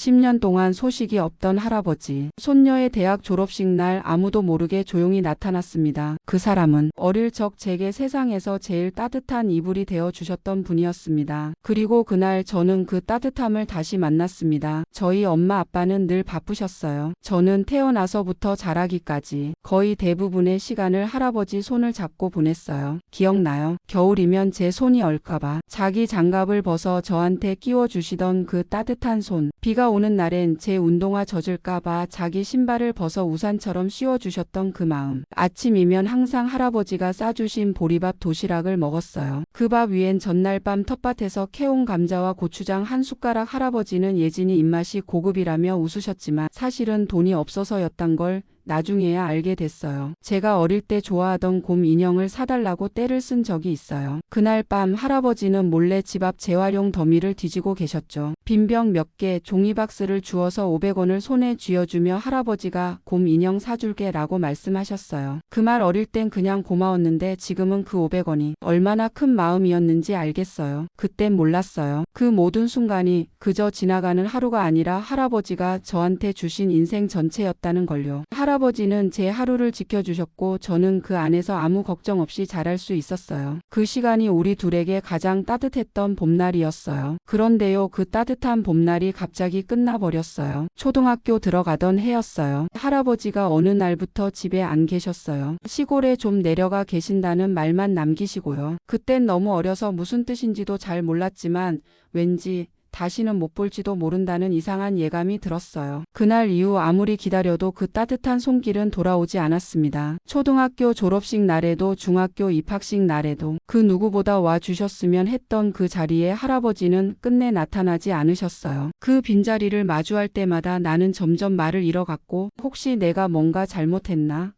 10년 동안 소식이 없던 할아버지. 손녀의 대학 졸업식 날 아무도 모르게 조용히 나타났습니다. 그 사람은 어릴 적 제게 세상에서 제일 따뜻한 이불이 되어 주셨던 분이었습니다. 그리고 그날 저는 그 따뜻함을 다시 만났습니다. 저희 엄마 아빠는 늘 바쁘셨어요. 저는 태어나서부터 자라기까지 거의 대부분의 시간을 할아버지 손을 잡고 보냈어요. 기억나요? 겨울이면 제 손이 얼까봐 자기 장갑을 벗어 저한테 끼워주시던 그 따뜻한 손. 비가 오는 날엔 제 운동화 젖을까봐 자기 신발을 벗어 우산처럼 씌워주셨던 그 마음. 아침이면 항상 할아버지가 싸주신 보리밥 도시락을 먹었어요. 그 밥 위엔 전날 밤 텃밭에서 캐온 감자와 고추장 한 숟가락. 할아버지는 예진이 입맛이 고급이라며 웃으셨지만 사실은 돈이 없어서였단 걸 나중에야 알게 됐어요. 제가 어릴 때 좋아하던 곰 인형을 사달라고 떼를 쓴 적이 있어요. 그날 밤 할아버지는 몰래 집 앞 재활용 더미를 뒤지고 계셨죠. 빈병 몇 개, 종이박스를 주어서 500원을 손에 쥐어주며 할아버지가 곰 인형 사줄게 라고 말씀하셨어요. 그 말 어릴 땐 그냥 고마웠는데 지금은 그 500원이 얼마나 큰 마음이었는지 알겠어요. 그땐 몰랐어요. 그 모든 순간이 그저 지나가는 하루가 아니라 할아버지가 저한테 주신 인생 전체였다는 걸요. 할아버지는 제 하루를 지켜주셨고 저는 그 안에서 아무 걱정 없이 자랄 수 있었어요. 그 시간이 우리 둘에게 가장 따뜻했던 봄날이었어요. 그런데요, 그 따뜻한 봄날이 갑자기 끝나버렸어요. 초등학교 들어가던 해였어요. 할아버지가 어느 날부터 집에 안 계셨어요. 시골에 좀 내려가 계신다는 말만 남기시고요. 그땐 너무 어려서 무슨 뜻인지도 잘 몰랐지만 왠지 다시는 못 볼지도 모른다는 이상한 예감이 들었어요. 그날 이후 아무리 기다려도 그 따뜻한 손길은 돌아오지 않았습니다. 초등학교 졸업식 날에도 중학교 입학식 날에도 그 누구보다 와주셨으면 했던 그 자리에 할아버지는 끝내 나타나지 않으셨어요. 그 빈자리를 마주할 때마다 나는 점점 말을 잃어갔고 혹시 내가 뭔가 잘못했나?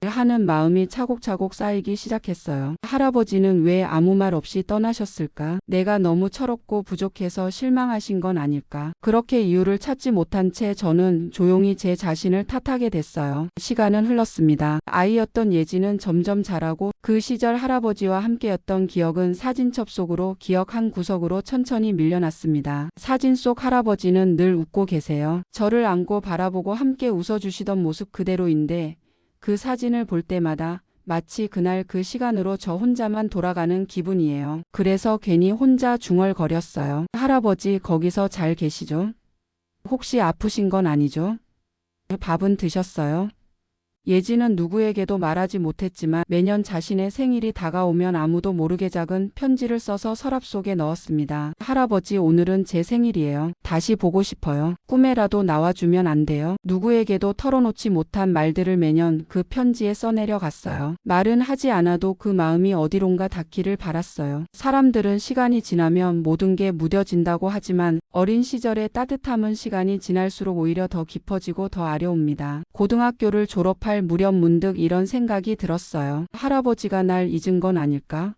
하는 마음이 차곡차곡 쌓이기 시작했어요. 할아버지는 왜 아무 말 없이 떠나셨을까? 내가 너무 철없고 부족해서 실망하신 건 아닐까? 그렇게 이유를 찾지 못한 채 저는 조용히 제 자신을 탓하게 됐어요. 시간은 흘렀습니다. 아이였던 예지는 점점 자라고 그 시절 할아버지와 함께였던 기억은 사진첩 속으로 기억 한 구석으로 천천히 밀려났습니다. 사진 속 할아버지는 늘 웃고 계세요. 저를 안고 바라보고 함께 웃어주시던 모습 그대로인데 그 사진을 볼 때마다 마치 그날 그 시간으로 저 혼자만 돌아가는 기분이에요. 그래서 괜히 혼자 중얼거렸어요. 할아버지 거기서 잘 계시죠? 혹시 아프신 건 아니죠? 밥은 드셨어요? 예지는 누구에게도 말하지 못했지만 매년 자신의 생일이 다가오면 아무도 모르게 작은 편지를 써서 서랍 속에 넣었습니다. 할아버지, 오늘은 제 생일이에요. 다시 보고 싶어요. 꿈에라도 나와주면 안 돼요? 누구에게도 털어놓지 못한 말들을 매년 그 편지에 써내려 갔어요. 말은 하지 않아도 그 마음이 어디론가 닿기를 바랐어요. 사람들은 시간이 지나면 모든 게 무뎌진다고 하지만 어린 시절의 따뜻함은 시간이 지날수록 오히려 더 깊어지고 더 아려옵니다. 고등학교를 졸업할 무렵 문득 이런 생각이 들었어요. 할아버지가 날 잊은 건 아닐까?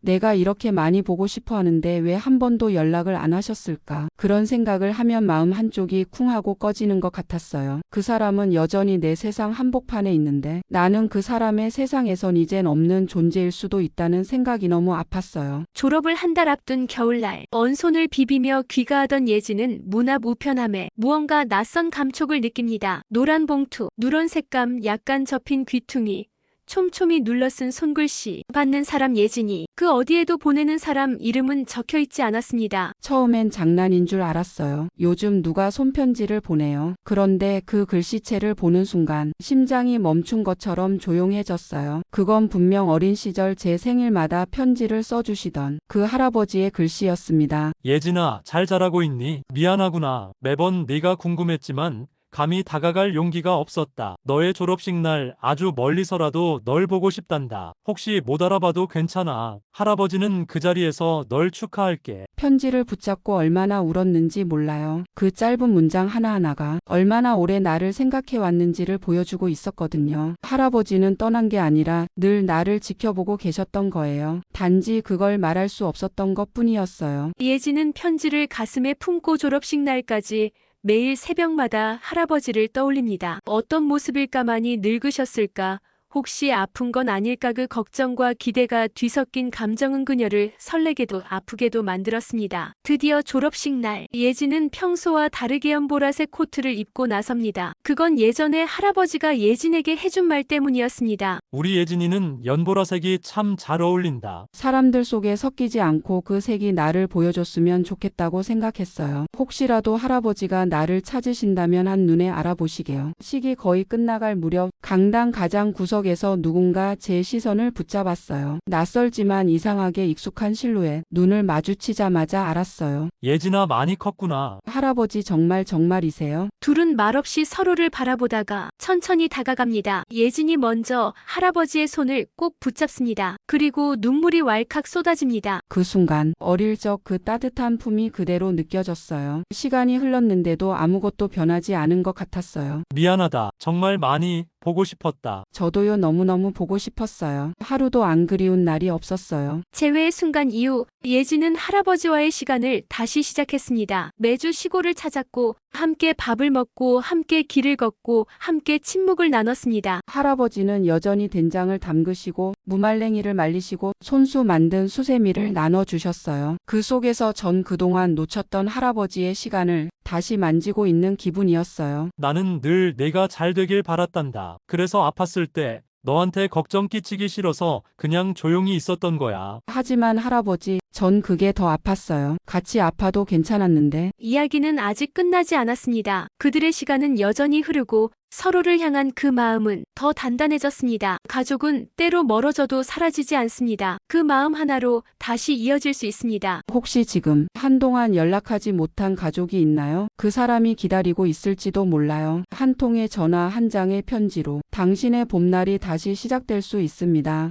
내가 이렇게 많이 보고 싶어 하는데 왜 한 번도 연락을 안 하셨을까? 그런 생각을 하면 마음 한쪽이 쿵 하고 꺼지는 것 같았어요. 그 사람은 여전히 내 세상 한복판에 있는데 나는 그 사람의 세상에선 이젠 없는 존재일 수도 있다는 생각이 너무 아팠어요. 졸업을 한 달 앞둔 겨울날, 언 손을 비비며 귀가하던 예지는 문 앞 우편함에 무언가 낯선 감촉을 느낍니다. 노란 봉투, 누런 색감 약간 접힌 귀퉁이, 촘촘히 눌러쓴 손글씨. 받는 사람 예진이. 그 어디에도 보내는 사람 이름은 적혀있지 않았습니다. 처음엔 장난인 줄 알았어요. 요즘 누가 손편지를 보내요. 그런데 그 글씨체를 보는 순간 심장이 멈춘 것처럼 조용해졌어요. 그건 분명 어린 시절 제 생일마다 편지를 써주시던 그 할아버지의 글씨였습니다. 예진아, 잘 자라고 있니? 미안하구나. 매번 네가 궁금했지만 감히 다가갈 용기가 없었다. 너의 졸업식 날 아주 멀리서라도 널 보고 싶단다. 혹시 못 알아봐도 괜찮아. 할아버지는 그 자리에서 널 축하할게. 편지를 붙잡고 얼마나 울었는지 몰라요. 그 짧은 문장 하나하나가 얼마나 오래 나를 생각해 왔는지를 보여주고 있었거든요. 할아버지는 떠난 게 아니라 늘 나를 지켜보고 계셨던 거예요. 단지 그걸 말할 수 없었던 것뿐이었어요. 예지는 편지를 가슴에 품고 졸업식 날까지 매일 새벽마다 할아버지를 떠올립니다. 어떤 모습일까? 많이 늙으셨을까? 혹시 아픈 건 아닐까 그 걱정과 기대가 뒤섞인 감정은 그녀를 설레게도 아프게도 만들었습니다. 드디어 졸업식 날, 예진은 평소와 다르게 연보라색 코트를 입고 나섭니다. 그건 예전에 할아버지가 예진에게 해준 말 때문이었습니다. 우리 예진이는 연보라색이 참 잘 어울린다. 사람들 속에 섞이지 않고 그 색이 나를 보여줬으면 좋겠다고 생각했어요. 혹시라도 할아버지가 나를 찾으신다면 한눈에 알아보시게요. 식이 거의 끝나갈 무렵 강당 가장 구석에서 누군가 제 시선을 붙잡았어요. 낯설지만 이상하게 익숙한 실루엣. 눈을 마주치자마자 알았어요. 예진아 많이 컸구나. 할아버지 정말이세요? 둘은 말없이 서로를 바라보다가 천천히 다가갑니다. 예진이 먼저 할아버지의 손을 꼭 붙잡습니다. 그리고 눈물이 왈칵 쏟아집니다. 그 순간 어릴 적 그 따뜻한 품이 그대로 느껴졌어요. 시간이 흘렀는데도 아무것도 변하지 않은 것 같았어요. 미안하다. 정말 많이 보고 싶었다. 저도요 너무너무 보고 싶었어요. 하루도 안 그리운 날이 없었어요. 재회의 순간 이후 예진은 할아버지와의 시간을 다시 시작했습니다. 매주 시골을 찾았고 함께 밥을 먹고 함께 길을 걷고 함께 침묵을 나눴습니다. 할아버지는 여전히 된장을 담그시고 무말랭이를 말리시고 손수 만든 수세미를 나눠주셨어요. 그 속에서 전 그동안 놓쳤던 할아버지의 시간을 다시 만지고 있는 기분이었어요. 나는 늘 내가 잘 되길 바랐단다. 그래서 아팠을 때 너한테 걱정 끼치기 싫어서 그냥 조용히 있었던 거야. 하지만 할아버지, 전 그게 더 아팠어요. 같이 아파도 괜찮았는데. 이야기는 아직 끝나지 않았습니다. 그들의 시간은 여전히 흐르고 서로를 향한 그 마음은 더 단단해졌습니다. 가족은 때로 멀어져도 사라지지 않습니다. 그 마음 하나로 다시 이어질 수 있습니다. 혹시 지금 한동안 연락하지 못한 가족이 있나요? 그 사람이 기다리고 있을지도 몰라요. 한 통의 전화, 한 장의 편지로 당신의 봄날이 다시 시작될 수 있습니다.